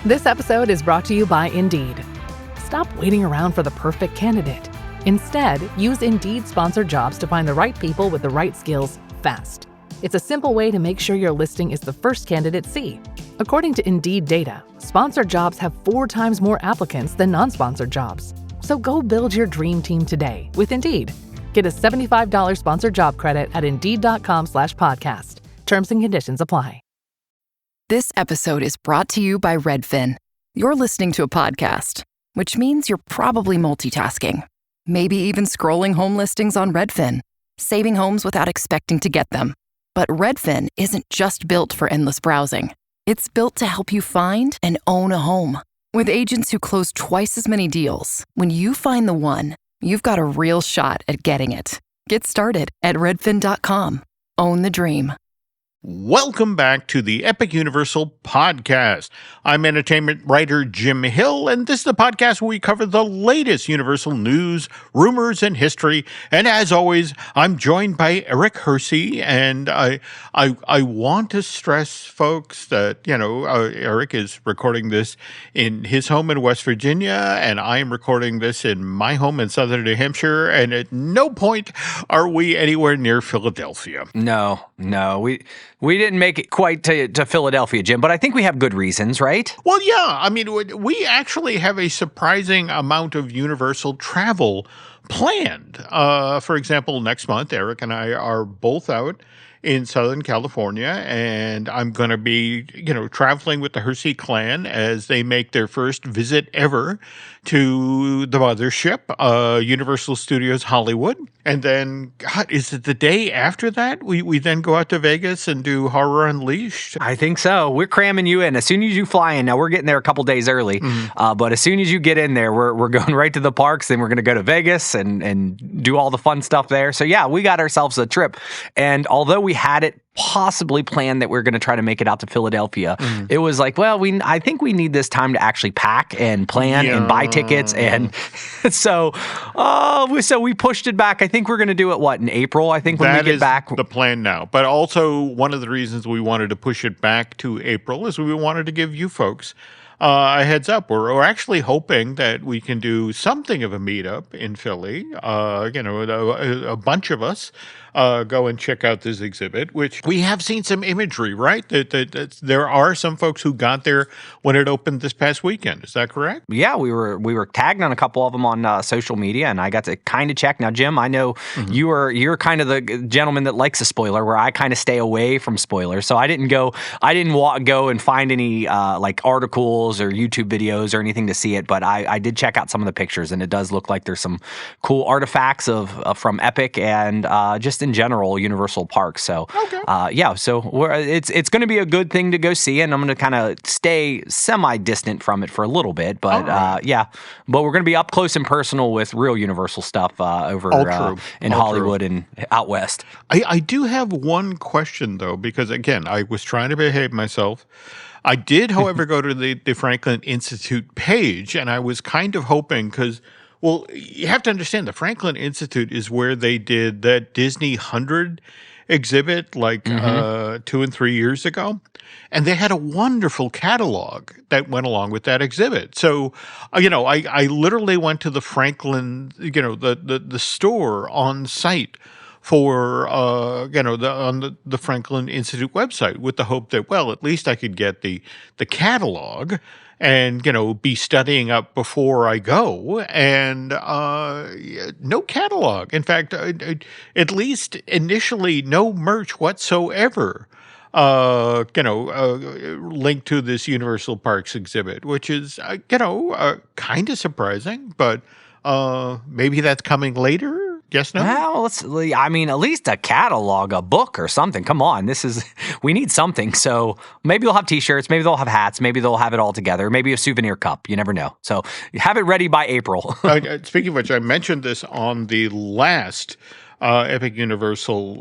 This episode is brought to you by Indeed. Stop waiting around for the perfect candidate. Instead, use Indeed sponsored jobs to find the right people with the right skills fast. It's a simple way to make sure your listing is the first candidates see. According to Indeed data, sponsored jobs have 4 times more applicants than non-sponsored jobs. So go build your dream team today with Indeed. Get a $75 sponsored job credit at Indeed.com/podcast. Terms and conditions apply. This episode is brought to you by Redfin. You're listening to a podcast, which means you're probably multitasking. Maybe even scrolling home listings on Redfin, saving homes without expecting to get them. But Redfin isn't just built for endless browsing. It's built to help you find and own a home. With agents who close twice as many deals, when you find the one, you've got a real shot at getting it. Get started at redfin.com. Own the dream. Welcome back to the Epic Universal Podcast. I'm entertainment writer Jim Hill, and this is the podcast where we cover the latest Universal news, rumors, and history. And as always, I'm joined by Eric Hersey, and I want to stress, folks, that, Eric is recording this in his home in West Virginia, and I am recording this in my home in southern New Hampshire, and at no point are we anywhere near Philadelphia. No, we didn't make it quite to Philadelphia, Jim, but I think we have good reasons, right? Well, yeah. I mean, we actually have a surprising amount of Universal travel planned. For example, next month, Eric and I are both out in Southern California, and I'm going to be, traveling with the Hersey clan as they make their first visit ever to the mothership, Universal Studios Hollywood. And then, God, is it the day after that? We then go out to Vegas and do Horror Unleashed? I think so. We're cramming you in. As soon as you fly in, now we're getting there a couple days early, but as soon as you get in there, we're going right to the parks, then we're going to go to Vegas and do all the fun stuff there. So yeah, we got ourselves a trip. And although we had it possibly planned that we're going to try to make it out to Philadelphia, it was like, well, I think we need this time to actually pack and plan and buy tickets. And so we pushed it back. I think we're going to do it, in April, I think, when we get back. That is the plan now. But also, one of the reasons we wanted to push it back to April is we wanted to give you folks a heads up. We're actually hoping that we can do something of a meetup in Philly. A bunch of us go and check out this exhibit, which we have seen some imagery, right? That there are some folks who got there when it opened this past weekend. Is that correct? Yeah, we were tagged on a couple of them on social media, and I got to kind of check. Now, Jim, I know you're kind of the gentleman that likes a spoiler, where I kind of stay away from spoilers. So I didn't go and find any articles or YouTube videos or anything to see it, but I did check out some of the pictures, and it does look like there's some cool artifacts from Epic and just in general Universal Parks. So so it's going to be a good thing to go see, and I'm going to kind of stay semi-distant from it for a little bit, but but we're going to be up close and personal with real Universal stuff over in Hollywood and out west. I do have one question, though, because again, I was trying to behave myself. I did, however, go to the Franklin Institute page, and I was kind of hoping, because, well, you have to understand, the Franklin Institute is where they did that Disney 100 exhibit 2 and 3 years ago. And they had a wonderful catalog that went along with that exhibit. So, I literally went to the Franklin, the store on site for, on the Franklin Institute website, with the hope that, well, at least I could get the catalog and, be studying up before I go. And no catalog. In fact, at least initially, no merch whatsoever, linked to this Universal Parks exhibit, which is, kind of surprising, but maybe that's coming later. Yes, no? Well, at least a catalog, a book or something. Come on, we need something. So maybe they'll have t-shirts, maybe they'll have hats, maybe they'll have it all together, maybe a souvenir cup. You never know. So have it ready by April. Speaking of which, I mentioned this on the last Epic Universal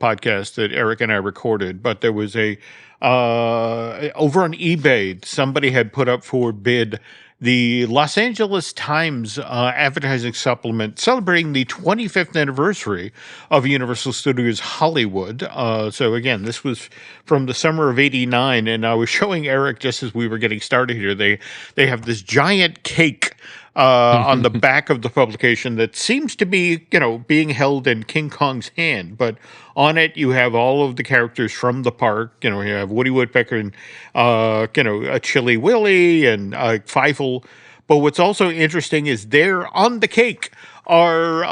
podcast that Eric and I recorded, but there was over on eBay, somebody had put up for bid the Los Angeles Times advertising supplement celebrating the 25th anniversary of Universal Studios Hollywood. So again, this was from the summer of '89, and I was showing Eric just as we were getting started here. They have this giant cake on the back of the publication that seems to be, being held in King Kong's hand. But on it, you have all of the characters from the park. You have Woody Woodpecker and, a Chili Willy and Feifel. But what's also interesting is there on the cake are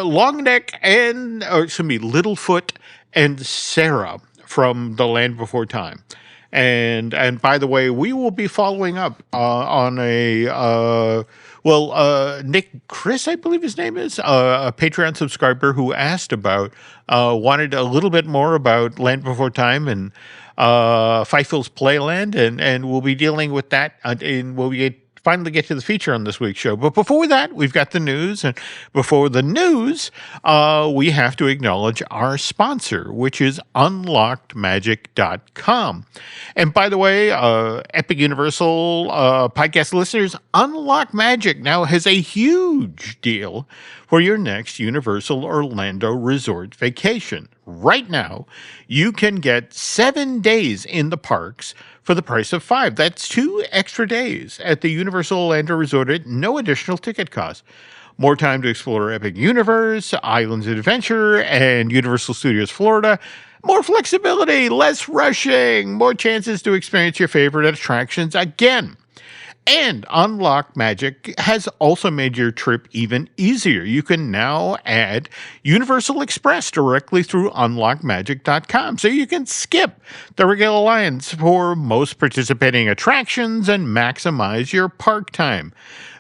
Littlefoot and Sarah from The Land Before Time. And by the way, we will be following up on Nick Chris, I believe his name is, a Patreon subscriber who asked wanted a little bit more about Land Before Time and Feifel's Playland, and we'll be dealing with that, and finally get to the feature on this week's show. But before that, we've got the news. And before the news, we have to acknowledge our sponsor, which is unlockedmagic.com. And by the way, Epic Universal podcast listeners, Unlock Magic now has a huge deal for your next Universal Orlando resort vacation. Right now, you can get 7 days in the parks for the price of 5. That's 2 extra days at the Universal Orlando Resort at no additional ticket cost. More time to explore Epic Universe, Islands of Adventure, and Universal Studios Florida. More flexibility, less rushing, more chances to experience your favorite attractions again. And Unlock Magic has also made your trip even easier. You can now add Universal Express directly through unlockmagic.com, so you can skip the regular lines for most participating attractions and maximize your park time.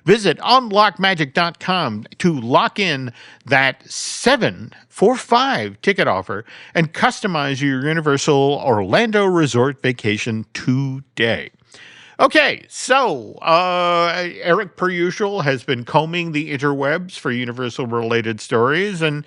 Visit unlockmagic.com to lock in that 7 for 5 ticket offer and customize your Universal Orlando Resort vacation today. Okay, so Eric, per usual, has been combing the interwebs for Universal-related stories, and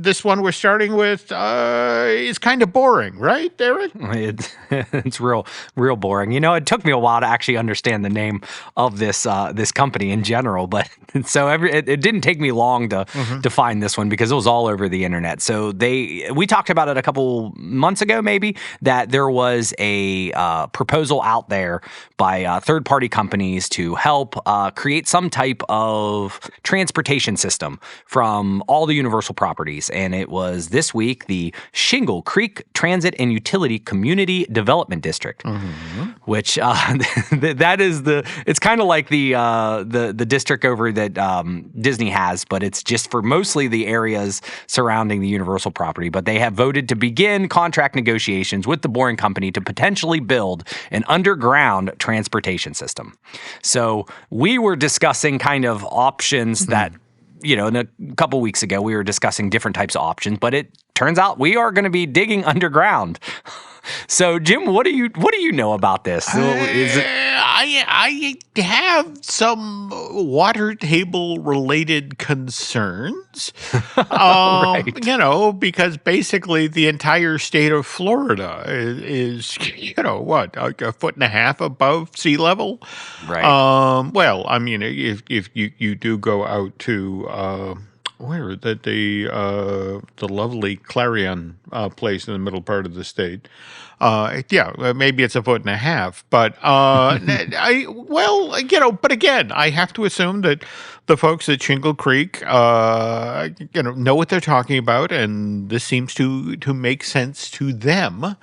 this one we're starting with is kind of boring, right, Eric? It's real boring. It took me a while to actually understand the name of this company in general, but so it didn't take me long to find this one because it was all over the internet. So we talked about it a couple months ago, maybe, that there was a proposal out there by third-party companies to help create some type of transportation system from all the Universal properties. And it was this week the Shingle Creek Transit and Utility Community Development District, which that is it's kind of like the district over that Disney has, but it's just for mostly the areas surrounding the Universal property. But they have voted to begin contract negotiations with the Boring Company to potentially build an underground transportation system. So we were discussing kind of options that, in a couple weeks ago, we were discussing different types of options, but it turns out we are going to be digging underground. So, Jim, what do you know about this? I have some water table related concerns, right. Because basically the entire state of Florida is what, like a foot and a half above sea level. Right. Well, I mean, if you do go out to where the lovely Clarion place in the middle part of the state. Maybe it's a foot and a half, but but again, I have to assume that the folks at Shingle Creek, know what they're talking about, and this seems to make sense to them.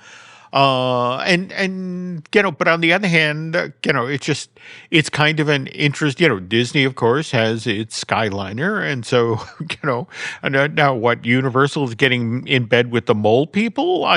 But on the other hand, it's kind of an interest. Disney, of course, has its Skyliner, and so now what Universal is getting in bed with the mole people.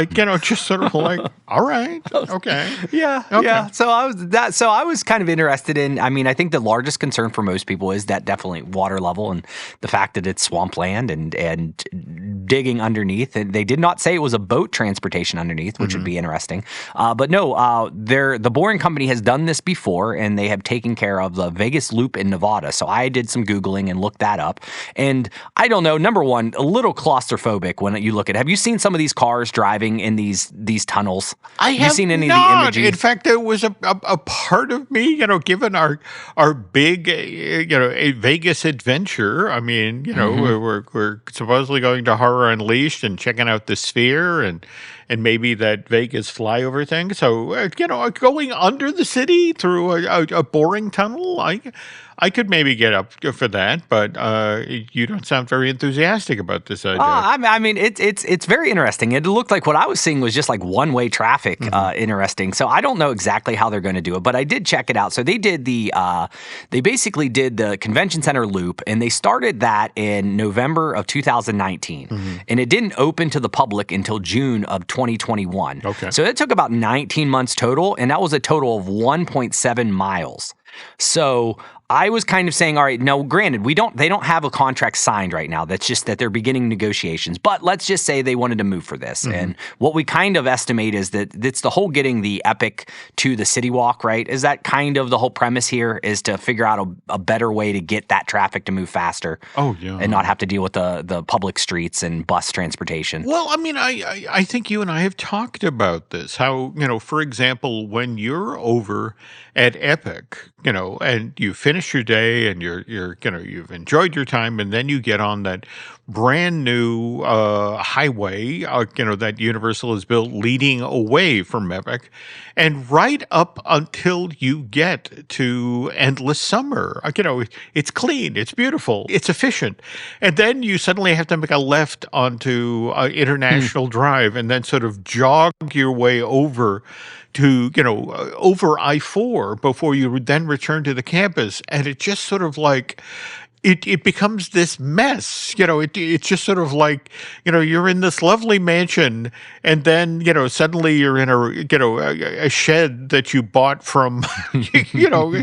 Just sort of like, all right, okay, yeah. So I was kind of interested in. I mean, I think the largest concern for most people is that definitely water level and the fact that it's swampland and digging underneath. And they did not say it was a boat transportation underneath, which would be interesting. But no, the Boring Company has done this before, and they have taken care of the Vegas Loop in Nevada. So I did some Googling and looked that up. And I don't know, number one, a little claustrophobic when you look at, have you seen some of these cars driving in these tunnels? I have you seen any not. of the images? In fact, there was a part of me, given our big, a Vegas adventure. I mean, we're supposedly going to Horror Unleashed and checking out the Sphere and maybe that Vegas flyover thing. So, going under the city through a boring tunnel, I could maybe get up for that, but you don't sound very enthusiastic about this idea. I mean, it's very interesting. It looked like what I was seeing was just like one-way traffic. Interesting. So I don't know exactly how they're going to do it, but I did check it out. So they did they basically did the convention center loop, and they started that in November of 2019, and it didn't open to the public until June of 2021. Okay. So it took about 19 months total, and that was a total of 1.7 miles. So I was kind of saying, all right, no, granted, they don't have a contract signed right now. That's just that they're beginning negotiations. But let's just say they wanted to move for this. And what we kind of estimate is that it's the whole getting the Epic to the City Walk, right? Is that kind of the whole premise here, is to figure out a better way to get that traffic to move faster. Oh, yeah. And not have to deal with the public streets and bus transportation. Well, I mean, I think you and I have talked about this. How, for example, when you're over at Epic, and you finish your day and you've enjoyed your time, and then you get on that brand new highway, that Universal has built leading away from Epic, and right up until you get to Endless Summer, it's clean, it's beautiful, it's efficient, and then you suddenly have to make a left onto International Drive, and then sort of jog your way over to, over I-4 before you would then return to the campus. And it just sort of like, it becomes this mess. It's just sort of like, you're in this lovely mansion, and then, suddenly you're in a shed that you bought from,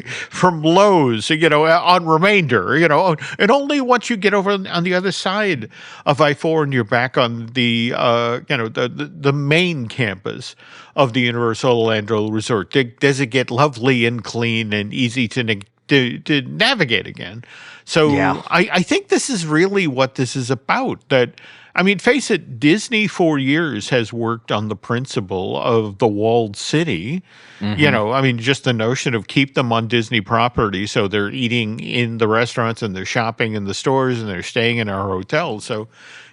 from Lowe's, on Remainder, and only once you get over on the other side of I-4 and you're back on the, the main campus of the Universal Orlando Resort, does it get lovely and clean and easy to navigate again. So yeah. I think this is really what this is about. That, I mean, face it, Disney for years has worked on the principle of the walled city. I mean, just the notion of keep them on Disney property, so they're eating in the restaurants and they're shopping in the stores and they're staying in our hotels. So,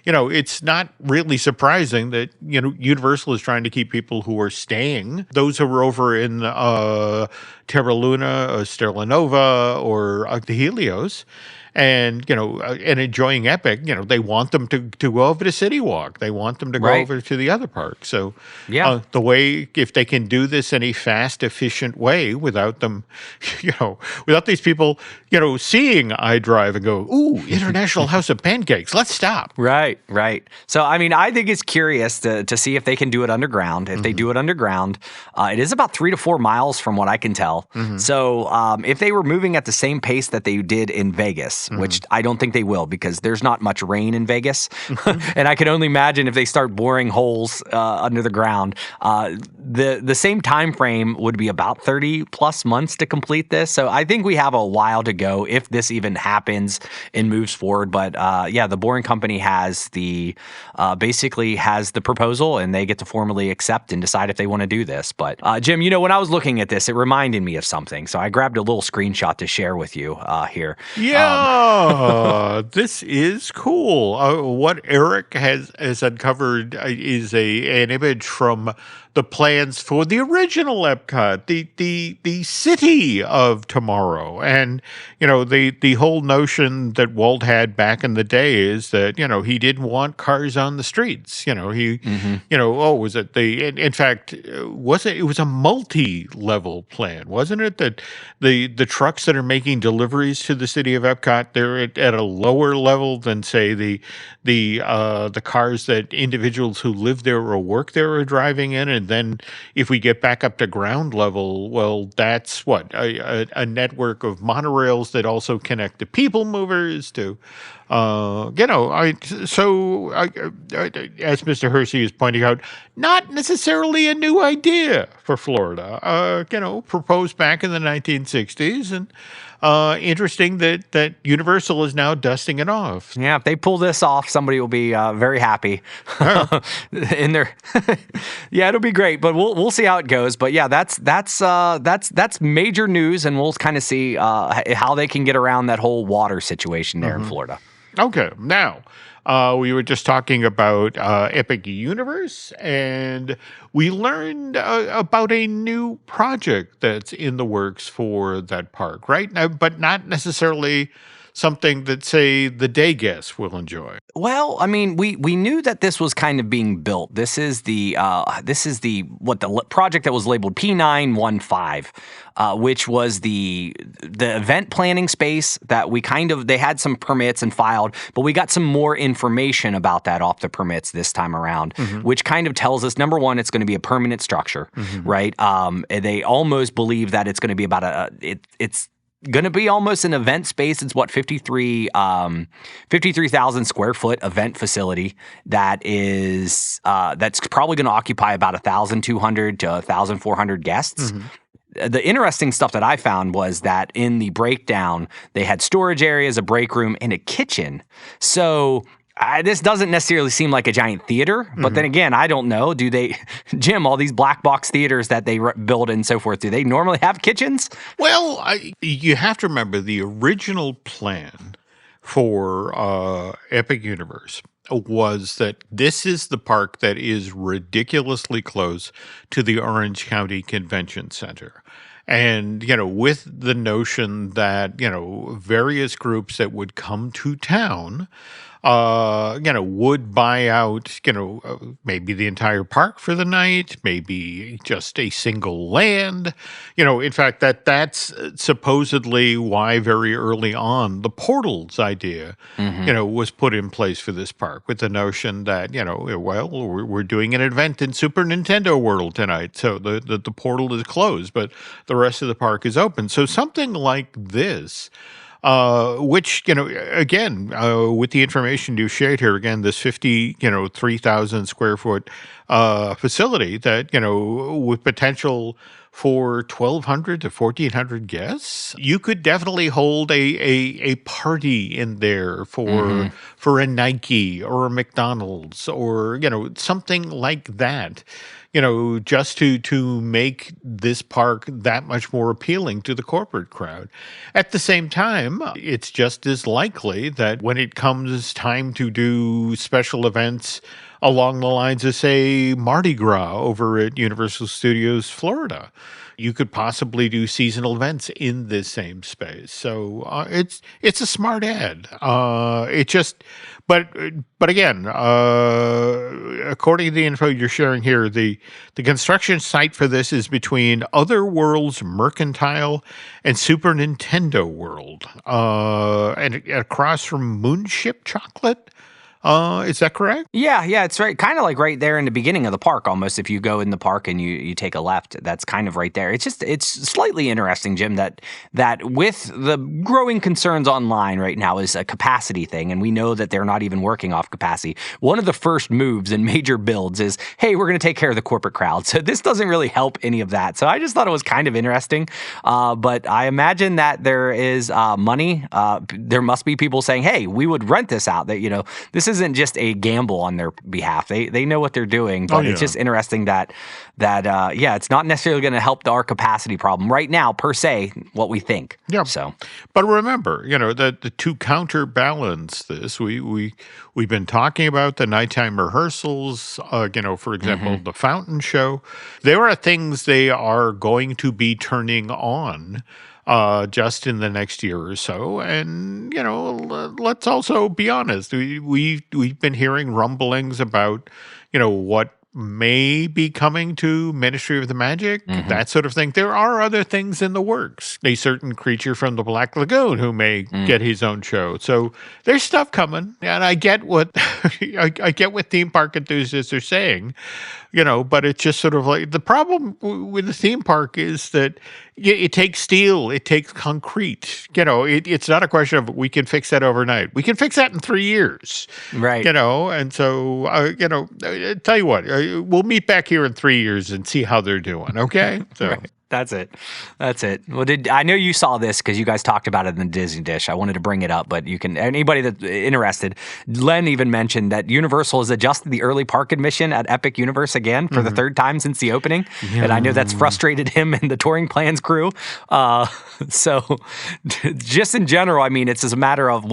it's not really surprising that, Universal is trying to keep people who are staying, those who are over in Terra Luna, Stella Nova, or the Helios, and and enjoying Epic. They want them to go over to City Walk. They want them to go over to the other park. So the way, if they can do this in a fast, efficient way without them, without these people, seeing iDrive and go, ooh, International House of Pancakes, let's stop. Right. So, I mean, I think it's curious to see if they can do it underground. If they do it underground, it is about 3 to 4 miles from what I can tell. So if they were moving at the same pace that they did in Vegas, which I don't think they will, because there's not much rain in Vegas. And I can only imagine if they start boring holes under the ground, the same time frame would be about 30 plus months to complete this. So I think we have a while to go if this even happens and moves forward. But the Boring Company has basically has the proposal, and they get to formally accept and decide if they want to do this. But Jim, when I was looking at this, it reminded me of something. So I grabbed a little screenshot to share with you here. Yeah, this is cool. What Eric has uncovered is an image from the plans for the original Epcot, the city of tomorrow. And, the whole notion that Walt had back in the day is that, he didn't want cars on the streets. Was it in fact, it was a multi-level plan, wasn't it? That the trucks that are making deliveries to the city of Epcot, they're at a lower level than, say, the cars that individuals who live there or work there are driving in. And then if we get back up to ground level, well, that's what, a network of monorails that also connect to people movers, to As Mr. Hersey is pointing out, not necessarily a new idea for Florida. Proposed back in the 1960s, and interesting that Universal is now dusting it off. Yeah, if they pull this off, somebody will be very happy. In their, yeah, it'll be great. But we'll see how it goes. But yeah, that's major news, and we'll kind of see how they can get around that whole water situation there in Florida. Okay, now we were just talking about Epic Universe, and we learned about a new project that's in the works for that park, right? Now, but not necessarily something that, say, the day guests will enjoy. Well, I mean, we knew that this was kind of being built. This is the project that was labeled P915, which was the event planning space that they had some permits and filed, but we got some more information about that off the permits this time around, which kind of tells us, number one, it's going to be a permanent structure, right? They almost believe that it's going to be about it's going to be almost an event space. It's 53,000 square foot event facility that is that's probably going to occupy about 1,200 to 1,400 guests. The interesting stuff that I found was that in the breakdown, they had storage areas, a break room, and a kitchen. So this doesn't necessarily seem like a giant theater, but then again, I don't know. Do they, Jim, all these black box theaters that they build and so forth, do they normally have kitchens? Well, you have to remember the original plan for Epic Universe was that this is the park that is ridiculously close to the Orange County Convention Center. And, with the notion that, various groups that would come to town, would buy out, maybe the entire park for the night, maybe just a single land. In fact, that's supposedly why very early on the portals idea, was put in place for this park, with the notion that, we're doing an event in Super Nintendo World tonight, so the portal is closed, but the rest of the park is open. So something like this, which, again, with the information you shared here, again, this 3,000 square foot facility that, with potential for 1,200 to 1,400 guests, you could definitely hold a party in there for a Nike or a McDonald's or, something like that. Just to make this park that much more appealing to the corporate crowd. At the same time, it's just as likely that when it comes time to do special events along the lines of, say, Mardi Gras over at Universal Studios Florida, you could possibly do seasonal events in this same space. So it's a smart ad. But again, according to the info you're sharing here, the construction site for this is between Other Worlds Mercantile and Super Nintendo World, and across from Moonship Chocolate. Is that correct? Yeah, it's right, kind of like right there in the beginning of the park almost. If you go in the park and you take a left, that's kind of right there. It's slightly interesting, Jim, that with the growing concerns online right now is a capacity thing, and we know that they're not even working off capacity. One of the first moves in major builds is, hey, we're going to take care of the corporate crowd. So this doesn't really help any of that. So I just thought it was kind of interesting. But I imagine that there is money. There must be people saying, hey, we would rent this out. That, this isn't just a gamble on their behalf. They know what they're doing, but it's just interesting that it's not necessarily going to help our capacity problem right now per se, what we think. Yeah. So, but remember, that to counterbalance this, we've been talking about the nighttime rehearsals. For example, the fountain show. There are things they are going to be turning on just in the next year or so. And, let's also be honest. We've been hearing rumblings about, what may be coming to Ministry of the Magic, that sort of thing. There are other things in the works. A certain creature from the Black Lagoon who may get his own show. So there's stuff coming, and I get what I get what theme park enthusiasts are saying, but it's just sort of like the problem with the theme park is that Yeah, it takes steel. It takes concrete. It's not a question of we can fix that overnight. We can fix that in 3 years. Right. And so, tell you what, we'll meet back here in 3 years and see how they're doing. Okay. So. Right. That's it. Well, I know you saw this because you guys talked about it in the Disney Dish. I wanted to bring it up, but anybody that's interested, Len even mentioned that Universal has adjusted the early park admission at Epic Universe again for the third time since the opening. Yeah. And I know that's frustrated him and the touring plans crew. So just in general, I mean, it's just a matter of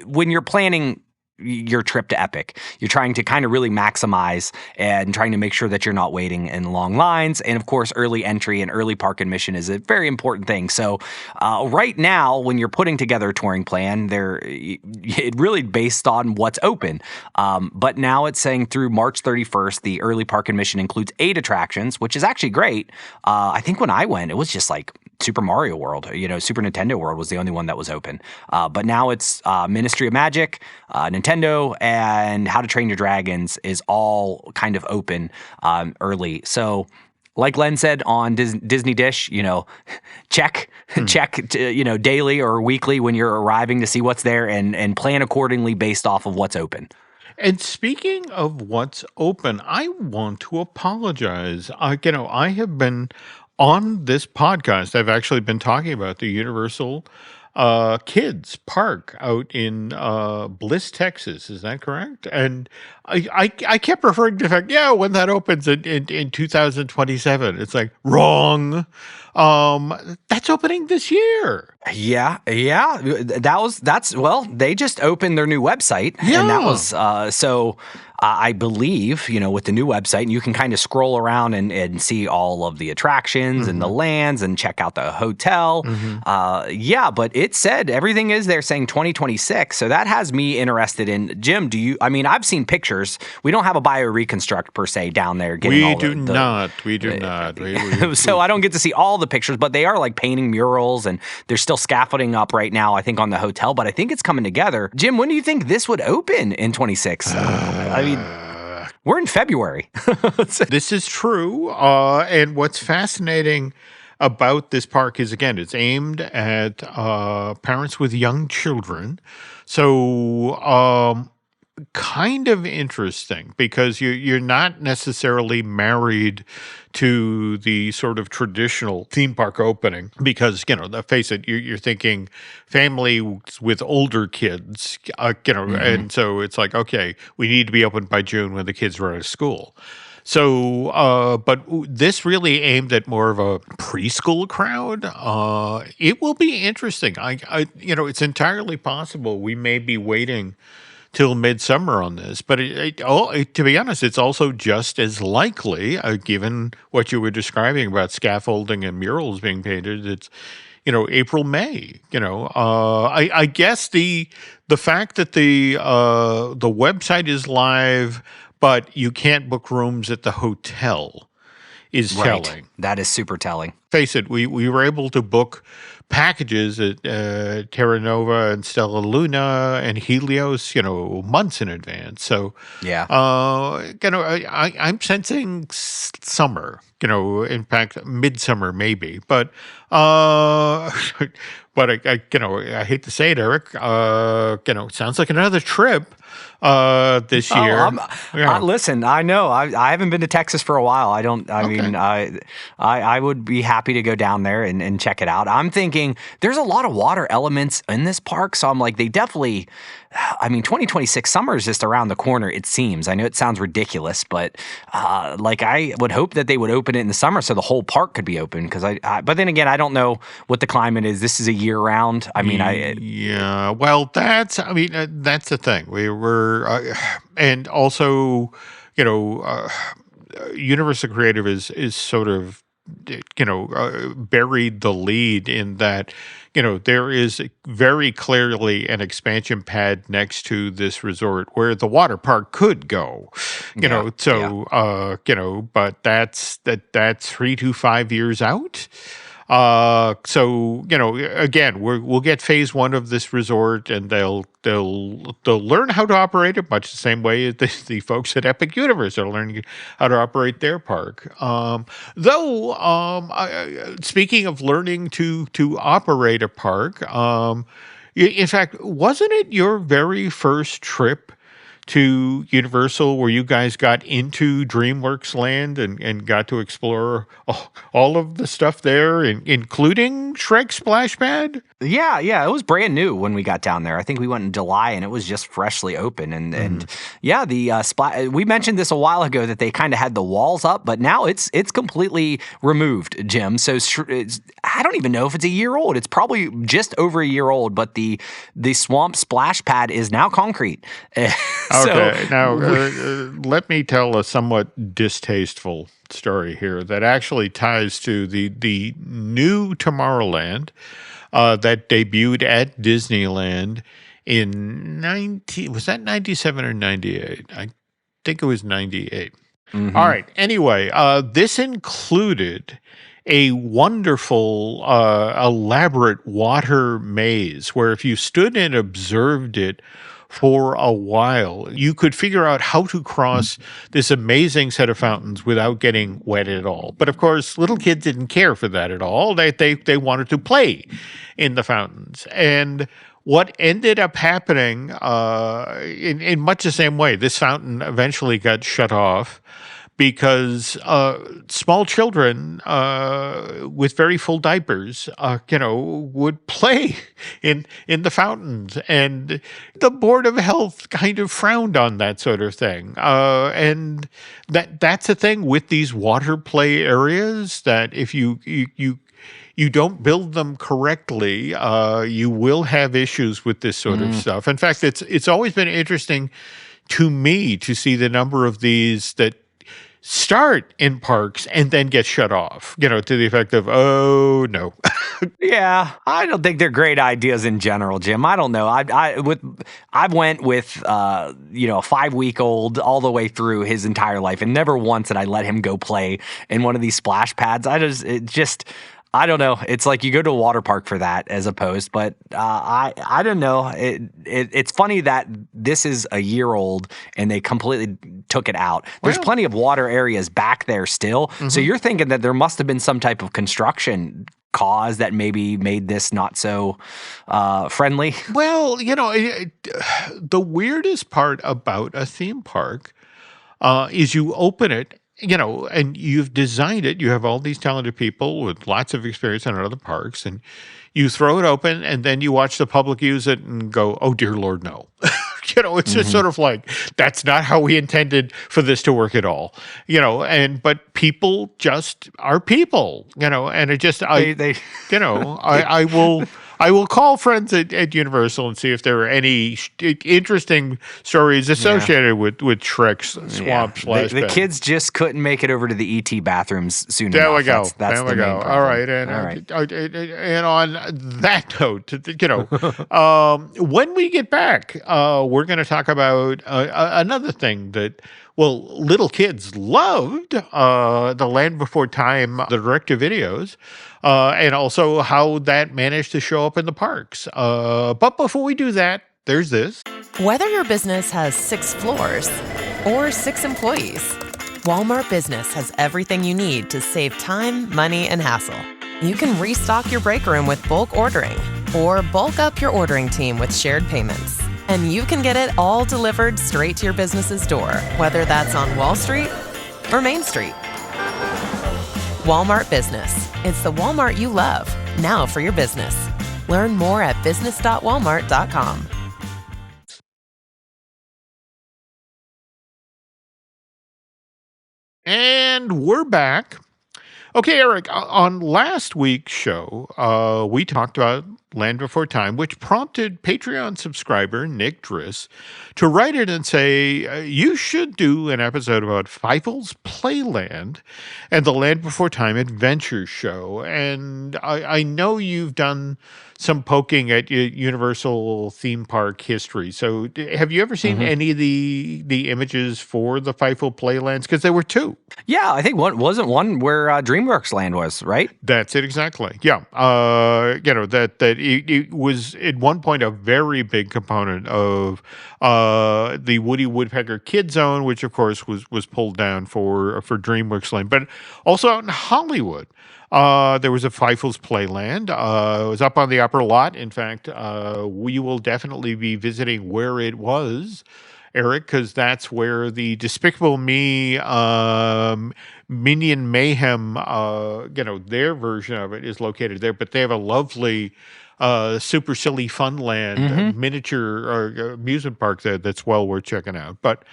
when you're planning your trip to Epic, you're trying to kind of really maximize and trying to make sure that you're not waiting in long lines. And of course, early entry and early park admission is a very important thing. So right now, when you're putting together a touring plan, it really based on what's open. But now it's saying through March 31st, the early park admission includes 8 attractions, which is actually great. I think when I went, it was just like Super Mario World, Super Nintendo World was the only one that was open. But now it's Ministry of Magic, Nintendo, and How to Train Your Dragons is all kind of open early. So like Len said on Disney Dish, check daily or weekly when you're arriving to see what's there and plan accordingly based off of what's open. And speaking of what's open, I want to apologize. I have been on this podcast, I've actually been talking about the Universal Kids Park out in Bliss, Texas. Is that correct? And I kept referring to the fact, when that opens in 2027. It's like, wrong. That's opening this year. Yeah. They just opened their new website. Yeah. And that was, so I believe, with the new website, and you can kind of scroll around and see all of the attractions and the lands and check out the hotel. But it said everything is there saying 2026. So that has me interested in, Jim, I've seen pictures. We don't have a bio reconstruct per se down there. We do not. So I don't get to see all the pictures, but they are like painting murals and there's still scaffolding up right now, I think, on the hotel, but I think it's coming together. Jim, when do you think this would open in 26? We're in February. This is true. And what's fascinating about this park is, again, it's aimed at parents with young children. So kind of interesting because you're not necessarily married to the sort of traditional theme park opening because, face it, you're thinking family with older kids, and so it's like, okay, we need to be open by June when the kids are out of school. So, but this really aimed at more of a preschool crowd. It will be interesting. It's entirely possible we may be waiting till midsummer on this, but to be honest, it's also just as likely, given what you were describing about scaffolding and murals being painted. It's April, May. I guess the fact that the website is live, but you can't book rooms at the hotel is telling. That is super telling. Face it, we were able to book packages at Terra Nova and Stella Luna and Helios, months in advance. So, yeah, I'm sensing summer, in fact, midsummer maybe, but I hate to say it, Eric, it sounds like another trip. This year. Listen, I know I haven't been to Texas for a while. I would be happy to go down there and check it out. I'm thinking there's a lot of water elements in this park. So I'm like, 2026 summer is just around the corner, it seems. I know it sounds ridiculous, but I would hope that they would open it in the summer so the whole park could be open. But then again, I don't know what the climate is. This is a year round. Well, that's the thing. We were, and also, Universal Creative is sort of, buried the lead in that, there is very clearly an expansion pad next to this resort where the water park could go, but that's 3 to 5 years out. So again, we'll get phase one of this resort, and they'll learn how to operate it much the same way as the folks at Epic Universe are learning how to operate their park. Speaking of learning to operate a park, in fact, wasn't it your very first trip to Universal where you guys got into DreamWorks Land and got to explore all of the stuff there, including Shrek Splash Pad? Yeah, it was brand new when we got down there. I think we went in July, and it was just freshly open. And yeah, the we mentioned this a while ago that they kind of had the walls up, but now it's completely removed, Jim. So I don't even know if it's a year old. It's probably just over a year old, but the swamp splash pad is now concrete. Okay, now let me tell a somewhat distasteful story here that actually ties to the new Tomorrowland that debuted at Disneyland in 97 or 98? I think it was 98. Mm-hmm. All right. Anyway, this included a wonderful, elaborate water maze where if you stood and observed it for a while, you could figure out how to cross this amazing set of fountains without getting wet at all. But of course, little kids didn't care for that at all. They wanted to play in the fountains. And what ended up happening, in much the same way, this fountain eventually got shut off because small children with very full diapers, would play in the fountains, and the Board of Health kind of frowned on that sort of thing. And that's the thing with these water play areas, that if you don't build them correctly, you will have issues with this sort of stuff. In fact, it's always been interesting to me to see the number of these that start in parks and then get shut off, to the effect of, oh, no. Yeah, I don't think they're great ideas in general, Jim. I don't know. I went with a 5-week-old all the way through his entire life, and never once did I let him go play in one of these splash pads. I don't know. It's like you go to a water park for that as opposed, but I don't know. It's funny that this is a year old and they completely took it out. There's plenty of water areas back there still. Mm-hmm. So you're thinking that there must have been some type of construction cause that maybe made this not so friendly. Well, the weirdest part about a theme park is you open it, and you've designed it. You have all these talented people with lots of experience in other parks, and you throw it open, and then you watch the public use it and go, oh, dear Lord, no. It's just sort of like, that's not how we intended for this to work at all. But people just are people, and it just, I will call friends at Universal and see if there are any interesting stories associated with Shrek's swamp splash pad. The kids just couldn't make it over to the ET bathrooms soon enough. There we go. That's there we go. All right. And on that note, when we get back, we're going to talk about another thing that, little kids loved, The Land Before Time, the direct-to-videos, and also how that managed to show up in the parks. But before we do that, there's this. Whether your business has 6 floors or 6 employees, Walmart Business has everything you need to save time, money, and hassle. You can restock your break room with bulk ordering or bulk up your ordering team with shared payments. And you can get it all delivered straight to your business's door, whether that's on Wall Street or Main Street. Walmart Business. It's the Walmart you love, now for your business. Learn more at business.walmart.com. And we're back. Okay, Eric, on last week's show, we talked about Land Before Time, which prompted Patreon subscriber Nick Driss to write it and say, you should do an episode about Feifel's Playland and the Land Before Time adventure show. And I know you've done some poking at Universal theme park history. So have you ever seen any of the images for the Feifel Playlands? Because there were two. Yeah, I think wasn't one where DreamWorks Land was, right? That's it exactly. Yeah. That it was at one point a very big component of the Woody Woodpecker Kid Zone, which of course was pulled down for DreamWorks Land, but also out in Hollywood. There was a Feifel's Playland. It was up on the upper lot. In fact, we will definitely be visiting where it was, Eric, because that's where the Despicable Me Minion Mayhem, their version of it is located there. But they have a lovely Super Silly Funland miniature amusement park there that's well worth checking out. But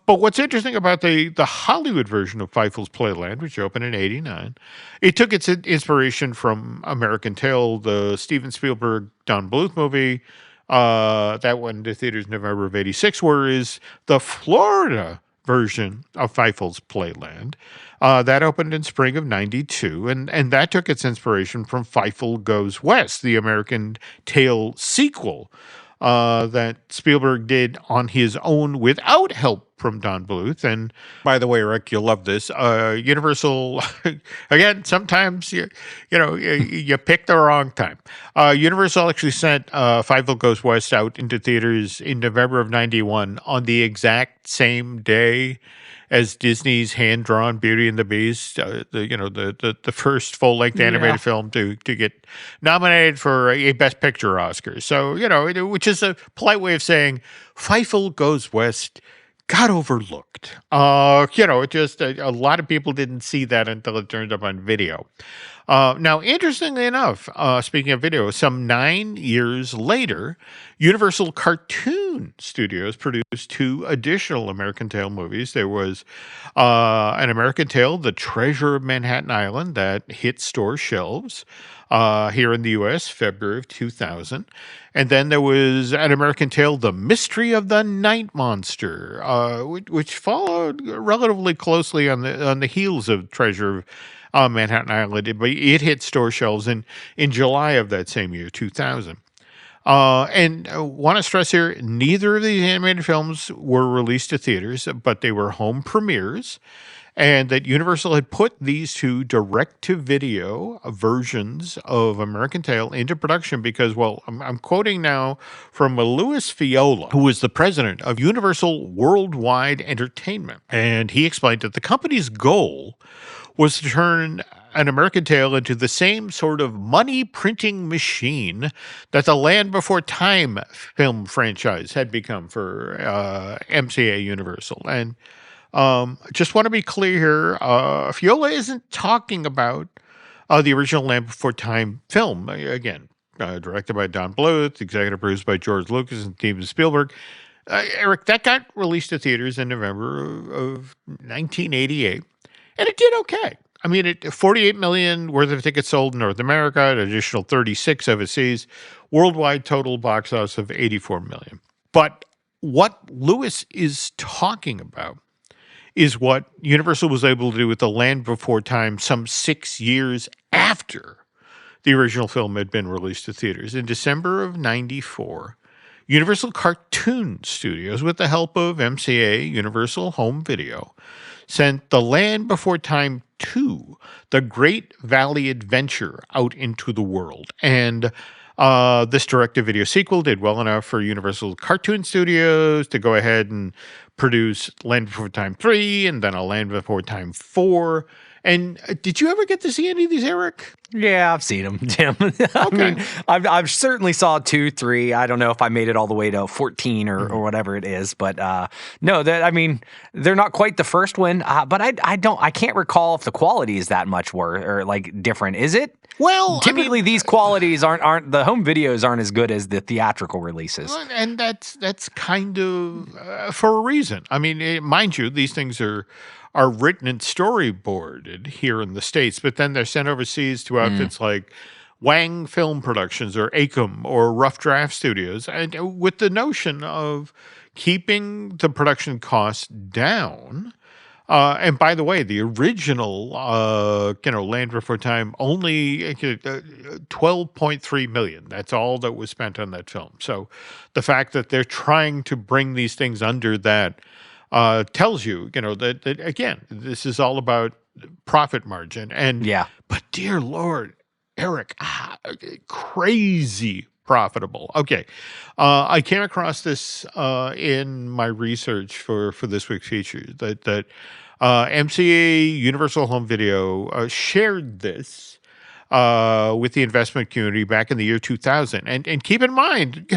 what's interesting about the Hollywood version of Feifel's Playland, which opened in '89, it took its inspiration from American Tail, the Steven Spielberg Don Bluth movie. That went into theaters November of '86, whereas the Florida version of Feifel's Playland that opened in spring of '92, and that took its inspiration from Feifel Goes West, the American Tail sequel that Spielberg did on his own without help from Don Bluth. And by the way, Rick, you'll love this. Universal, again, sometimes you pick the wrong time. Universal actually sent Feifel Goes West out into theaters in November of '91 on the exact same day as Disney's hand-drawn Beauty and the Beast, the first full-length animated film to get nominated for a Best Picture Oscar. So, which is a polite way of saying Feifel Goes West got overlooked. A lot of people didn't see that until it turned up on video. Now, interestingly enough, speaking of video, some 9 years later, Universal Cartoon Studios produced 2 additional American Tail movies. There was an American Tail, The Treasure of Manhattan Island, that hit store shelves here in the U.S., February of 2000. And then there was an American Tail, The Mystery of the Night Monster, which followed relatively closely on the heels of Treasure of Manhattan Island, but it hit store shelves in July of that same year, 2000. And I want to stress here, neither of these animated films were released to theaters, but they were home premieres, and that Universal had put these 2 direct-to-video versions of American Tail into production because, well, I'm quoting now from Louis Fiola, who was the president of Universal Worldwide Entertainment, and he explained that the company's goal was to turn an American Tail into the same sort of money-printing machine that the Land Before Time film franchise had become for MCA Universal. And just want to be clear here, Fiola isn't talking about the original Land Before Time film. Again, directed by Don Bluth, executive produced by George Lucas and Steven Spielberg. Eric, that got released to theaters in November of 1988. And it did okay. I mean, 48 million worth of tickets sold in North America, an additional 36 overseas, worldwide total box office of 84 million. But what Lewis is talking about is what Universal was able to do with The Land Before Time some 6 years after the original film had been released to theaters. In December of '94, Universal Cartoon Studios, with the help of MCA Universal Home Video, sent The Land Before Time 2, The Great Valley Adventure, out into the world. And this direct-to-video sequel did well enough for Universal Cartoon Studios to go ahead and produce Land Before Time 3 and then a Land Before Time 4. And did you ever get to see any of these, Eric? Yeah, I've seen them, Tim. I mean, I've certainly saw 2, 3. I don't know if I made it all the way to 14 or whatever it is, but no, they're not quite the first one. But I can't recall if the quality is that much worse or like different. Is it? Well, typically these qualities aren't the home videos aren't as good as the theatrical releases. And that's kind of for a reason. I mean, mind you, these things are written and storyboarded here in the States, but then they're sent overseas to outfits like Wang Film Productions or ACOM or Rough Draft Studios, and with the notion of keeping the production costs down. And by the way, the original, Land Before Time only $12.3 million. That's all that was spent on that film. So the fact that they're trying to bring these things under that tells you, that again, this is all about profit margin. And but dear Lord, Eric, crazy profitable. Okay. I came across this in my research for this week's feature that MCA Universal Home Video shared this with the investment community back in the year 2000. And keep in mind,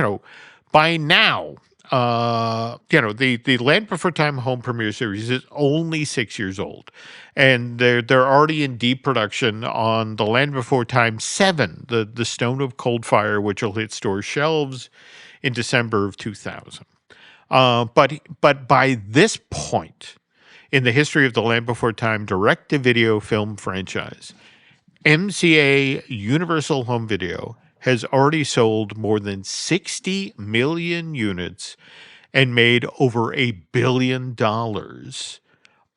by now, the Land Before Time home premiere series is only 6 years old, and they're already in deep production on the Land Before Time 7, the Stone of Cold Fire, which will hit store shelves in December of 2000. But by this point in the history of the Land Before Time direct-to-video film franchise, MCA Universal Home Video has already sold more than 60 million units and made over $1 billion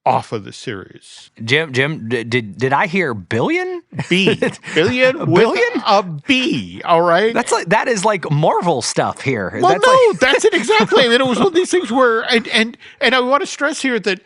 off of the series. Jim, did I hear billion? B. Billion with a B, all right? That is like Marvel stuff here. Well, that's it exactly. And it was one of these things where, and I want to stress here that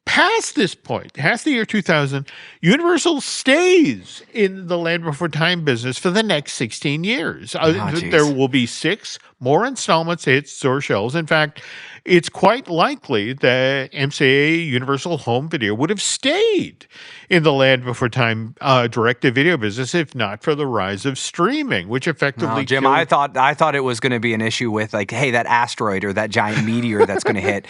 past this point, past the year 2000, Universal stays in the Land Before Time business for the next 16 years. There will be 6 more installments to hit store shelves. In fact, it's quite likely that MCA Universal Home Video would have stayed in the Land Before Time direct-to-video business if not for the rise of streaming, which effectively Jim, I thought it was going to be an issue with hey, that asteroid or that giant meteor that's going to hit.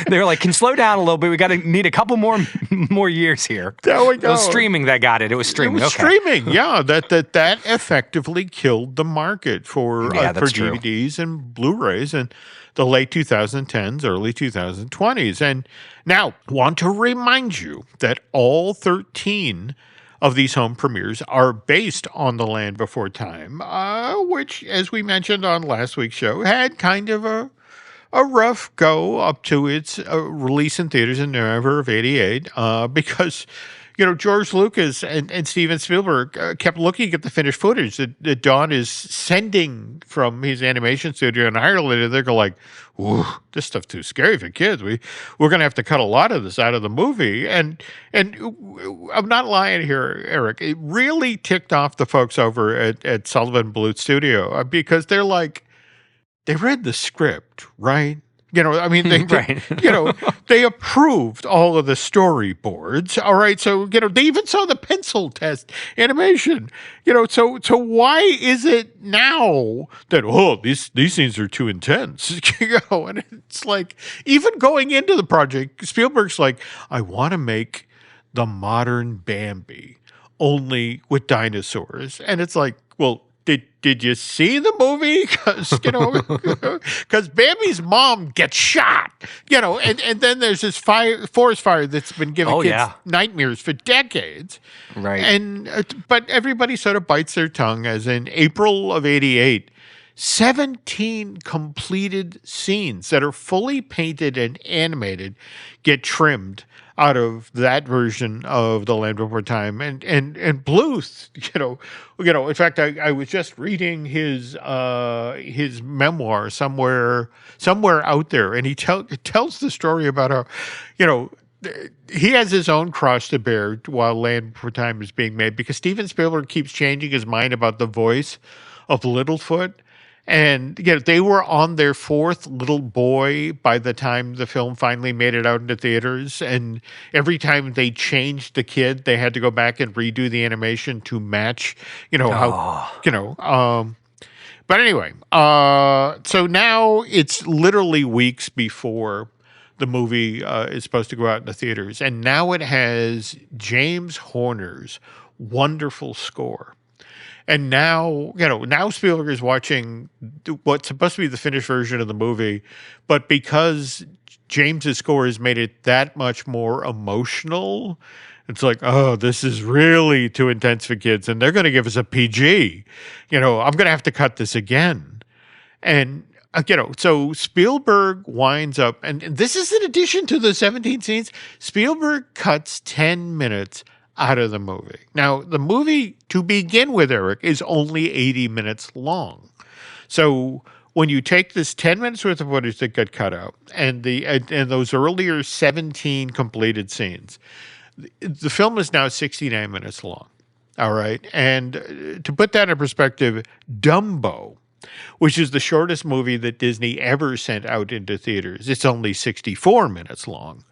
They're like, can slow down a little bit. We need a couple more years here. There we go. It was streaming that got it. It was streaming. It was streaming. Yeah, that effectively killed the market for DVDs and Blu-rays and the late 2010s, early 2020s. And now, want to remind you that all 13 of these home premieres are based on The Land Before Time, which, as we mentioned on last week's show, had kind of a rough go up to its release in theaters in November of '88 because George Lucas and Steven Spielberg kept looking at the finished footage that Don is sending from his animation studio in Ireland, and they're like, "Ooh, this stuff's too scary for kids. We're going to have to cut a lot of this out of the movie." And I'm not lying here, Eric. It really ticked off the folks over at Sullivan Bluth Studio because they're like, they read the script, right? They approved all of the storyboards. All right. So, they even saw the pencil test animation, so why is it now that, these scenes are too intense, and it's like, even going into the project, Spielberg's like, I want to make the modern Bambi only with dinosaurs. And it's like, well, did you see the movie? Because Bambi's mom gets shot, and then there's this forest fire that's been giving kids nightmares for decades. Right. But everybody sort of bites their tongue as in April of '88, 17 completed scenes that are fully painted and animated get trimmed out of that version of The Land Before Time. And Bluth, in fact, I was just reading his memoir somewhere out there, and he tells the story about how, he has his own cross to bear while Land Before Time is being made because Steven Spielberg keeps changing his mind about the voice of Littlefoot. And, they were on their 4th little boy by the time the film finally made it out into theaters. And every time they changed the kid, they had to go back and redo the animation to match, But anyway, so now it's literally weeks before the movie is supposed to go out in the theaters. And now it has James Horner's wonderful score. And now, now Spielberg is watching what's supposed to be the finished version of the movie, but because James's score has made it that much more emotional It's like, oh, this is really too intense for kids, and they're going to give us a PG. I'm going to have to cut this again. And, so Spielberg winds up, and this is in addition to the 17 scenes, Spielberg cuts 10 minutes out of the movie. Now, the movie, to begin with, Eric, is only 80 minutes long. So when you take this 10 minutes worth of footage that got cut out and those earlier 17 completed scenes, the film is now 69 minutes long. All right. And to put that in perspective, Dumbo, which is the shortest movie that Disney ever sent out into theaters, it's only 64 minutes long.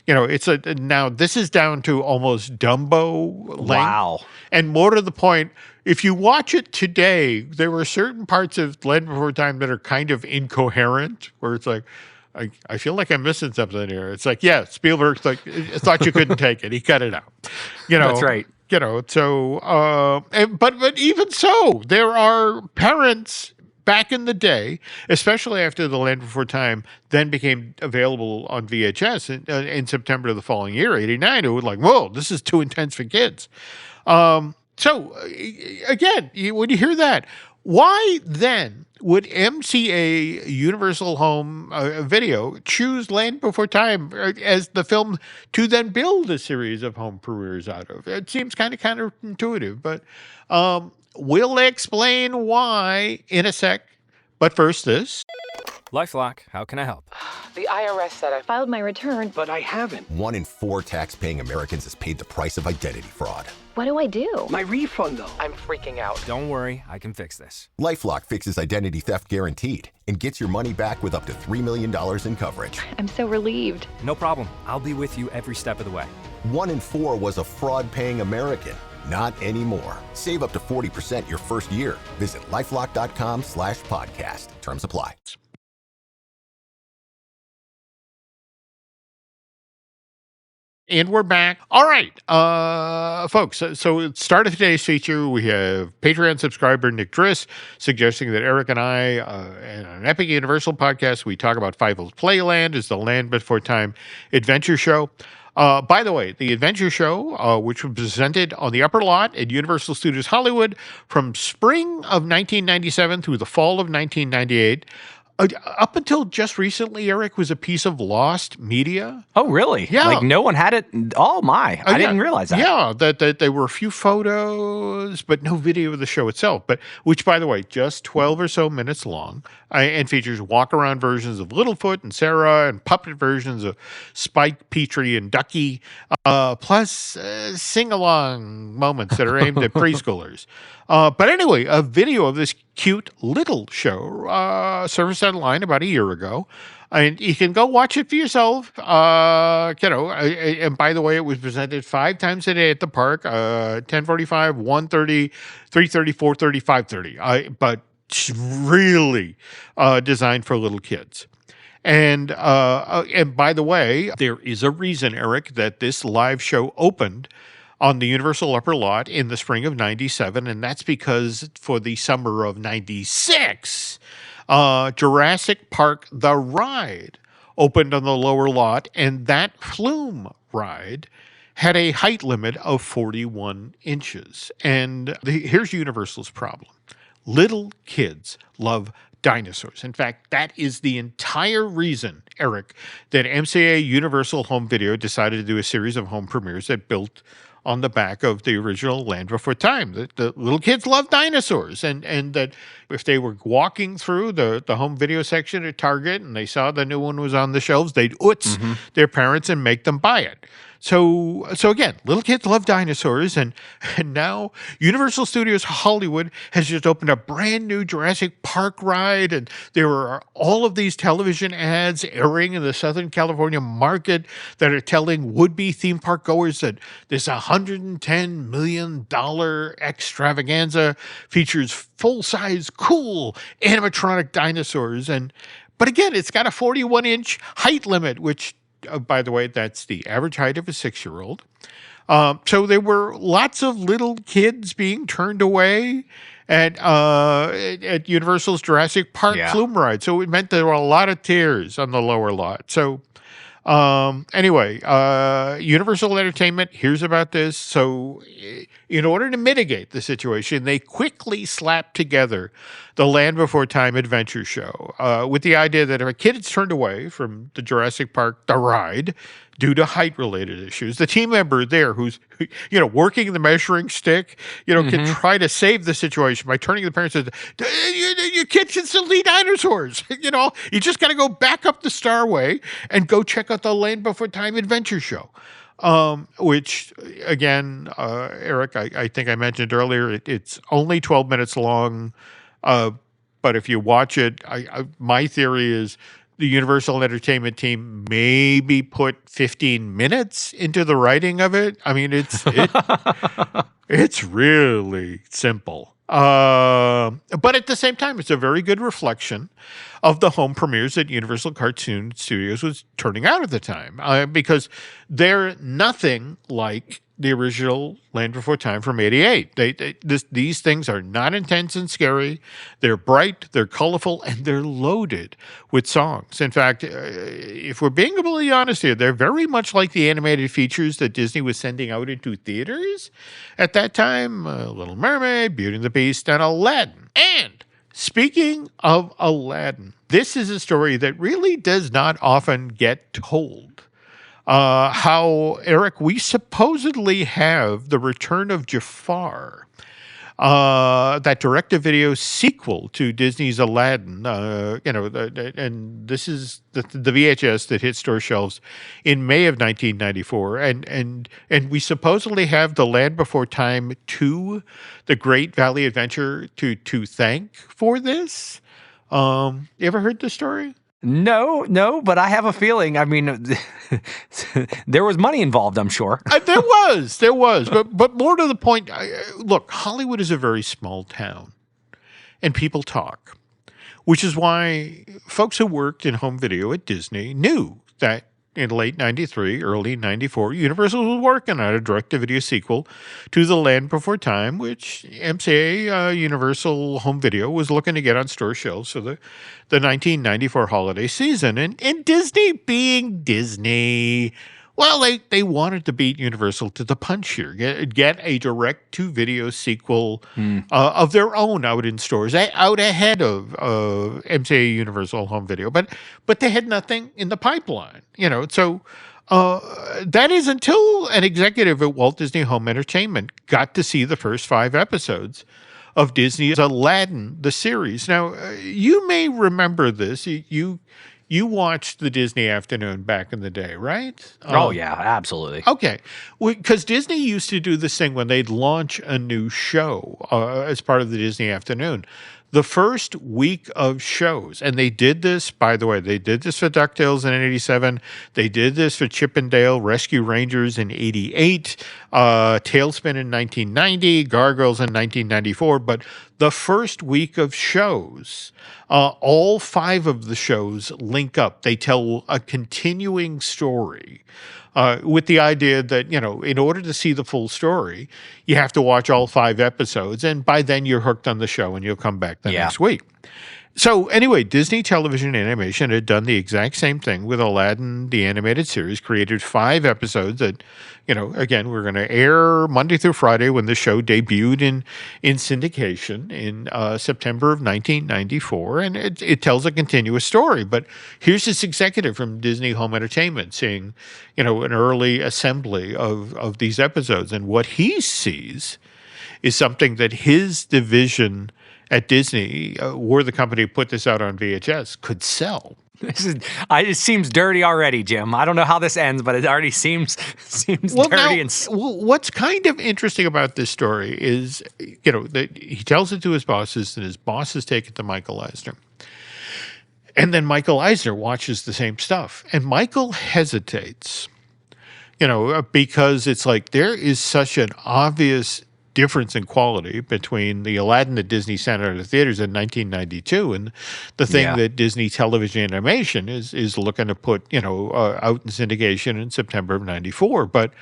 Now this is down to almost Dumbo length. Wow. And more to the point, if you watch it today, there were certain parts of Land Before Time that are kind of incoherent, where it's like, I feel like I'm missing something here. It's like, yeah, Spielberg's like, thought you couldn't take it. He cut it out. That's right. So, but even so, there are parents back in the day, especially after The Land Before Time then became available on VHS in September of the following year, 89, who were like, whoa, this is too intense for kids. So, again, when you hear that, why then would MCA Universal Home Video choose Land Before Time as the film to then build a series of home premieres out of? It seems kind of counterintuitive, but we'll explain why in a sec. But first, this. LifeLock, how can I help? The IRS said I filed my return, But I haven't. 1 in 4 tax-paying Americans has paid the price of identity fraud. What do I do? My refund, though. I'm freaking out. Don't worry, I can fix this. LifeLock fixes identity theft guaranteed and gets your money back with up to $3 million in coverage. I'm so relieved. No problem. I'll be with you every step of the way. 1 in 4 was a fraud-paying American. Not anymore. Save up to 40% your first year. Visit LifeLock.com/podcast. Terms apply. And we're back. All right, folks. So at the start of today's feature, we have Patreon subscriber Nick Driss suggesting that Eric and I, in an Epic Universal podcast, we talk about Fievel's Playland as the Land Before Time adventure show. By the way, the adventure show, which was presented on the Upper Lot at Universal Studios Hollywood from spring of 1997 through the fall of 1998, up until just recently, Eric, was a piece of lost media. Oh, really? Yeah. Like no one had it. Oh, my. I didn't realize that. Yeah, that there were a few photos, but no video of the show itself. But which, by the way, just 12 or so minutes long, and features walk-around versions of Littlefoot and Sarah and puppet versions of Spike, Petrie, and Ducky, plus sing-along moments that are aimed at preschoolers. But anyway, a video of this cute little show surfaced online about a year ago. And you can go watch it for yourself. And by the way, it was presented 5 times a day at the park, 10:45, 1:30, 3:30, 4:30, 5:30. But really designed for little kids. And by the way, there is a reason, Eric, that this live show opened on the Universal Upper Lot in the spring of 97, and that's because for the summer of 96, Jurassic Park The Ride opened on the lower lot, and that flume ride had a height limit of 41 inches. And here's Universal's problem. Little kids love dinosaurs. In fact, that is the entire reason, Eric, that MCA Universal Home Video decided to do a series of home premieres that built on the back of the original Land Before Time. The little kids love dinosaurs, and that if they were walking through the home video section at Target and they saw the new one was on the shelves, they'd their parents and make them buy it. So again, little kids love dinosaurs, and now Universal Studios Hollywood has just opened a brand new Jurassic Park ride, and there are all of these television ads airing in the Southern California market that are telling would-be theme park goers that this $110 million extravaganza features full-size, cool animatronic dinosaurs, but again, it's got a 41-inch height limit, which by the way, that's the average height of a 6-year-old. So there were lots of little kids being turned away at Universal's Jurassic Park flume ride. So it meant there were a lot of tears on the lower lot. So Anyway, Universal Entertainment hears about this. So in order to mitigate the situation, they quickly slapped together the Land Before Time adventure show with the idea that if a kid is turned away from the Jurassic Park, the ride, due to height-related issues, the team member there who's, working the measuring stick, can try to save the situation by turning to the parents and says, your kid can still see dinosaurs. You just got to go back up the Starway and go check out the Land Before Time adventure show. Which, again, Eric, I think I mentioned earlier, it's only 12 minutes long. But if you watch it, my theory is the Universal Entertainment team maybe put 15 minutes into the writing of it. I mean, it's really simple. But at the same time, it's a very good reflection of the home premieres that Universal Cartoon Studios was turning out at the time, because they're nothing like the original Land Before Time from '88. These things are not intense and scary. They're bright, they're colorful, and they're loaded with songs. In fact, if we're being completely honest here, they're very much like the animated features that Disney was sending out into theaters at that time. Little Mermaid, Beauty and the Beast, and Aladdin. And speaking of Aladdin, this is a story that really does not often get told. How, Eric, we supposedly have the return of Jafar, that direct-to-video sequel to Disney's Aladdin, and this is the VHS that hit store shelves in May of 1994, and we supposedly have the Land Before Time 2, The Great Valley Adventure, to thank for this. You ever heard this story? No, but I have a feeling. I mean, there was money involved, I'm sure. There was. But more to the point, look, Hollywood is a very small town, and people talk, which is why folks who worked in home video at Disney knew that in late 93, early 94, Universal was working on a direct-to-video sequel to The Land Before Time, which MCA Universal Home Video was looking to get on store shelves for the 1994 holiday season. And Disney being Disney, well, they wanted to beat Universal to the punch here, get a direct-to-video sequel of their own out in stores, out ahead of MCA Universal Home Video. But they had nothing in the pipeline, So that is until an executive at Walt Disney Home Entertainment got to see the first 5 episodes of Disney's Aladdin, the series. Now, you may remember this. You watched the Disney Afternoon back in the day, right? Oh, yeah, absolutely. Okay. Because Disney used to do this thing when they'd launch a new show as part of the Disney Afternoon. The first week of shows, and they did this, by the way, they did this for DuckTales in '87. They did this for Chip and Dale Rescue Rangers in '88, Tailspin in 1990, Gargoyles in 1994. But the first week of shows, all 5 of the shows link up. They tell a continuing story. With the idea that, in order to see the full story, you have to watch all 5 episodes, and by then you're hooked on the show and you'll come back the next week. So anyway, Disney Television Animation had done the exact same thing with Aladdin, the animated series, created 5 episodes that, again, we're going to air Monday through Friday when the show debuted in syndication in September of 1994. And it tells a continuous story. But here's this executive from Disney Home Entertainment seeing, an early assembly of these episodes. And what he sees is something that his division at Disney, were the company who put this out on VHS, could sell. It seems dirty already, Jim. I don't know how this ends, but it already seems dirty. What's kind of interesting about this story is, that he tells it to his bosses, and his bosses take it to Michael Eisner. And then Michael Eisner watches the same stuff. And Michael hesitates, because it's like there is such an obvious difference in quality between the Aladdin that Disney sent out of the theaters in 1992 and the thing that Disney Television Animation is looking to put, out in syndication in September of 94. But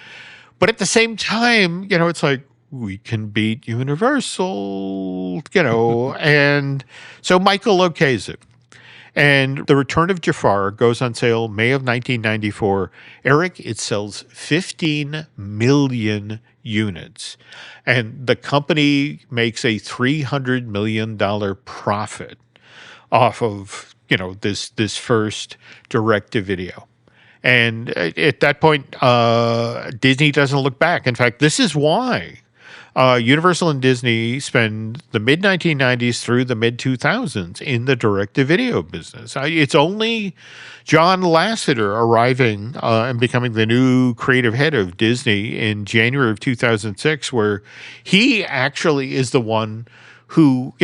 at the same time, it's like, we can beat Universal, and so Michael okays it. And The Return of Jafar goes on sale May of 1994. Eric, it sells 15 million units. And the company makes a $300 million profit off of, this first direct-to-video. And at that point, Disney doesn't look back. In fact, this is why Universal and Disney spend the mid-1990s through the mid-2000s in the direct-to-video business. It's only John Lasseter arriving and becoming the new creative head of Disney in January of 2006, where he actually is the one who,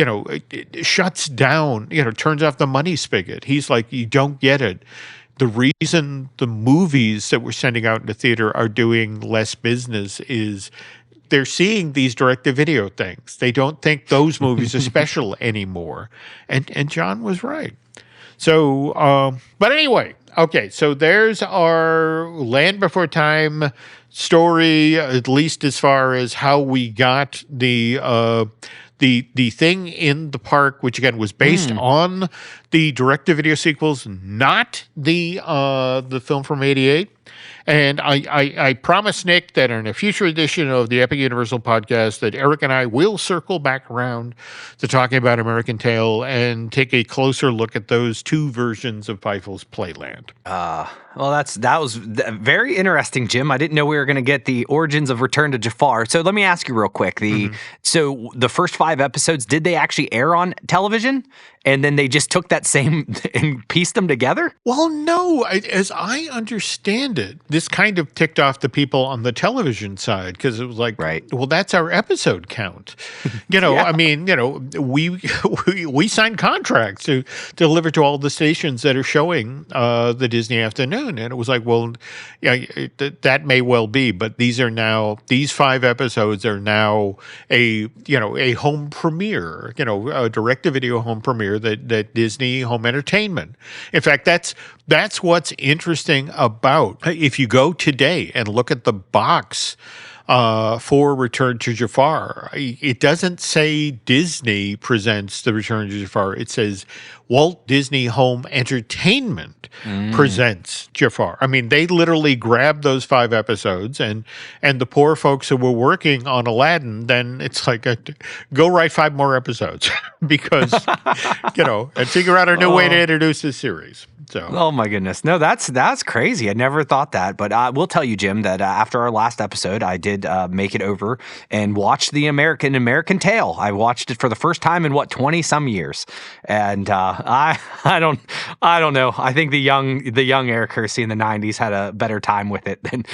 shuts down, turns off the money spigot. He's like, you don't get it. The reason the movies that we're sending out into theater are doing less business is they're seeing these direct-to-video things. They don't think those movies are special anymore. And John was right. So, but anyway, okay, so there's our Land Before Time story, at least as far as how we got the thing in the park, which again was based on the direct-to-video sequels, not the film from '88. And I promised Nick that in a future edition of the Epic Universal podcast that Eric and I will circle back around to talking about American Tail and take a closer look at those two versions of Fiefel's Playland. Well, that was very interesting, Jim. I didn't know we were going to get the origins of Return to Jafar. So let me ask you real quick. So the first 5 episodes, did they actually air on television? And then they just took that same and pieced them together? Well, no. As I understand it, this kind of ticked off the people on the television side because it was like, right. Well, that's our episode count. I mean, we signed contracts to deliver to all the stations that are showing the Disney afternoon. And it was like, well, yeah, that may well be, but these 5 episodes are now a home premiere, a direct-to-video home premiere that Disney Home Entertainment. In fact, that's what's interesting about if you go today and look at the box for Return to Jafar, it doesn't say Disney presents the Return to Jafar. It says Walt Disney Home Entertainment presents Jafar. I mean, they literally grabbed those 5 episodes, and the poor folks who were working on Aladdin, then it's like, go write 5 more episodes because, and figure out a new way to introduce this series. So. Oh my goodness. No, that's crazy. I never thought that, but I will tell you, Jim, that after our last episode, I did make it over and watch the American Tail. I watched it for the first time in 20 some years. And I don't know. I think the young Eric Hersey in the 90s had a better time with it than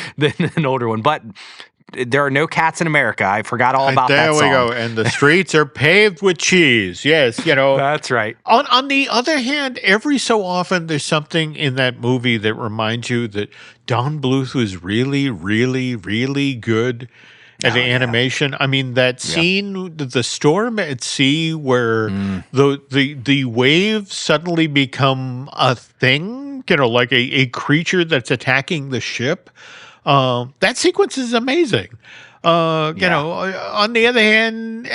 an older one. But there are no cats in America. I forgot all about that song. There we go. And the streets are paved with cheese. Yes, That's right. On the other hand, every so often there's something in that movie that reminds you that Don Bluth was really, really, really good at animation. I mean, that scene, the storm at sea where the waves suddenly become a thing, like a creature that's attacking the ship. That sequence is amazing. On the other hand,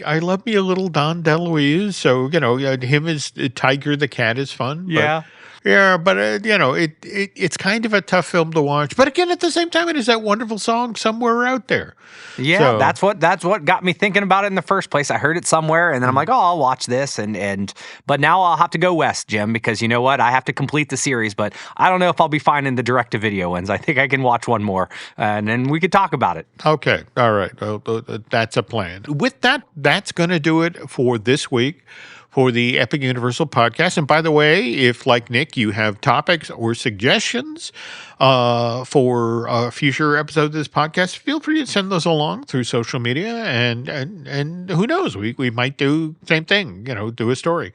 I love me a little Don DeLuise. So, him as Tiger the cat is fun. Yeah. But it's kind of a tough film to watch. But again, at the same time, it is that wonderful song Somewhere Out There. Yeah, so, that's what got me thinking about it in the first place. I heard it somewhere, and then I'm like, oh, I'll watch this. But now I'll have to go west, Jim, because you know what? I have to complete the series, but I don't know if I'll be finding the direct-to-video ones. I think I can watch one more, and then we could talk about it. Okay, all right. Well, that's a plan. With that, that's going to do it for this week for the Epic Universal podcast. And by the way, if like Nick, you have topics or suggestions for future episodes of this podcast, feel free to send those along through social media. And who knows, we might do the same thing, do a story.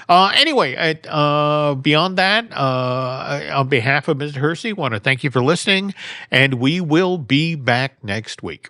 Anyway, beyond that, on behalf of Mr. Hersey, want to thank you for listening, and we will be back next week.